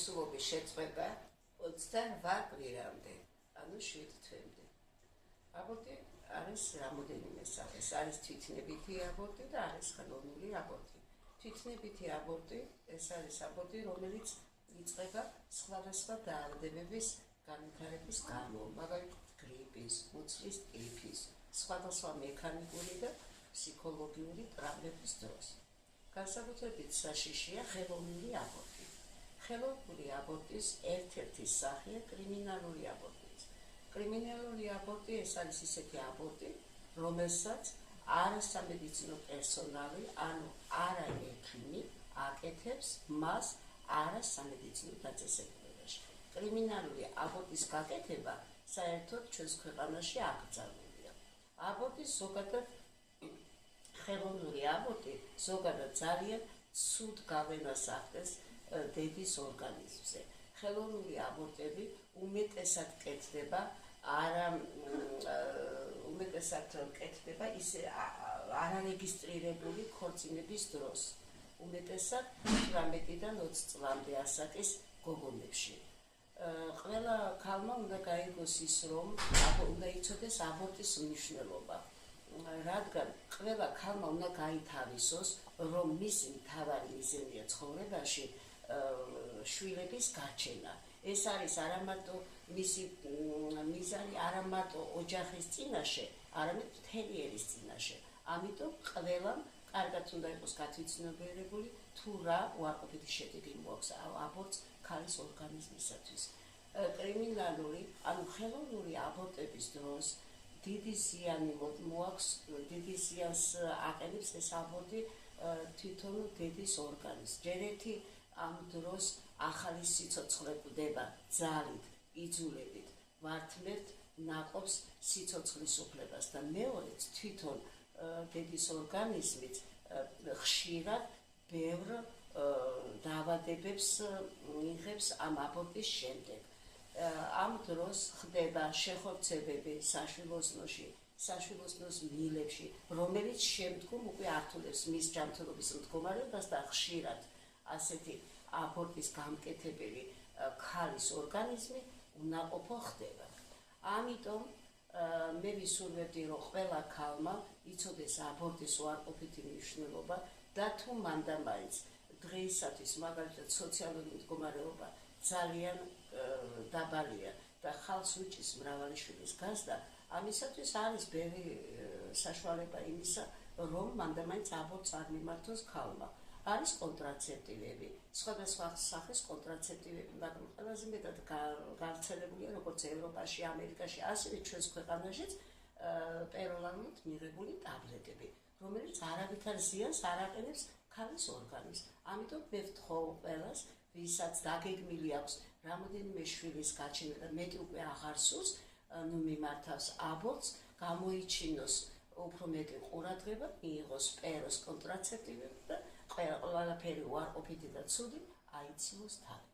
სულობის შეწყვეტა 28 კვირამდე, ანუ 7 თვემდე. აბორტი არის რამოდენიმე სახის, არის თვითნებითი აბორტი და არის ხელოვნური აბორტი. თვითნებითი აბორტი, ეს არის აბორტი, რომელიც იწყება სხვადასხვა დაავადებების განვითარების გამო, მაგალითად გრიპის, მუცლის ტიფის, სხვადასხვა მექანიკური და ფსიქოლოგიური ტრამვების დროს. განსაკუთრებით საშიშია ხელოვნური აბორტი. ხელოვნური აბორტის ერთ-ერთი სახეა კრიმინალური აბორტი. კრიმინალური აბორტი ეს არის ისეთი აბორტი, რომელსაც არასამედიცინო პერსონალი, ანუ არა ექიმი აკეთებს მას არასამედიცინო დაწესებულებაში. კრიმინალური აბორტის გაკეთება საერთოდ ჩვენს ქვეყანაში აკრძალულია. აბორტის ზოგადად ხელოვნური აბორტი ზოგადად ძალიან ცუდ გავლენას ახდენს დედის ორგანიზმზე. ხელოვნური აბორტები უმეტესად კეთდება ისე არარეგისტრირებული ქორწინების დროს. უმეტესად 18-დან 20 წლამდე ასაკის გოგონებში. ყველა ქალმა უნდა გაიგოს ის, რომ უნდა იცოდეს აბორტის მნიშვნელობა. რადგან ყველა ქალმა უნდა გაითავისოს, რომ მისი მთავარი მიზანია ცხოვრებაში შვილების გაჩენა. ეს არის არამარტო მისი მიზანი არამარტო ოჯახის წინაშე, არამედ მთელი ერის წინაშე. ამიტომ ყველამ კარგად უნდა იყოს გათვითცნობიერებული, თუ რა უარყოფითი შედეგი მოაქვს აბორტს ქალის ორგანიზმისათვის. კრიმინალური, ანუ ხელოვნური აბორტების დროს დიდი ზიანი მოაქვს, დიდი ზიანს აყენებს ეს აბორტი თვითონ დედის ორგანიზმს. ჯერ ერთი ამ დროს ახალი სიცოცხლე კვდება ძალით, იძულებით, ვართმერთ ნაყოფს სიცოცხლის უფლებას და მეორეც თვითონ დედის ორგანიზმიც ხშირად ბევრ დაავადებებს იღებს ამ აბორტის შემდეგ. ამ დროს ხდება შეხორცებები საშვილოსნოში, საშვილოსნოს მილებში, რომელიც შემდგომ უკვე ართულებს მის ჯანმრთელობის მდგომარეობას და ხშირად ასეთი აბორტის გამკეთებელი ქალის ორგანიზმი უნაყოფო ხდება. ამიტომ მე ვისურვებდი, რომ ყველა ქალმა იცოდეს აბორტის უარყოფითი მნიშვნელობა და თუ მანდამაინც დღეისათვის მაგალითად სოციალური მდგომარეობა ძალიან დაბალია და ხალხს უჭირს მრავალი შვილის გაზრდა, ამისათვის არის ბევრი საშუალება იმისა, რომ მანდამაინც აბორტს არ მიმართოს ქალმა. არის კონტრაცეპტივები, სხვადასხვა სახის კონტრაცეპტივები, მაგრამ ყველაზე მეტად გავრცელებულია როგორც ევროპაში, ამერიკაში, ასევე ჩვენს ქვეყანაშიც პეროლანით მიღებული ტაბლეტები, რომელიც არავითარ ზიანს არ აყენებს ქალის ორგანიზმს. ამიტომ მე ვთხოვ ყველას, ვისაც დაგეგმილი აქვს რამოდენიმე შვილის გაჩენა და მეტი უკვე აღარ სურს, მიმართავს აბორტს, გამოიჩინოს უფრო მეტი ყურადღება, მიიღოს პეროს კონტრაცეპტივები და ყველაფერი უარყოფითი და ცუდი აიცილოს თავი.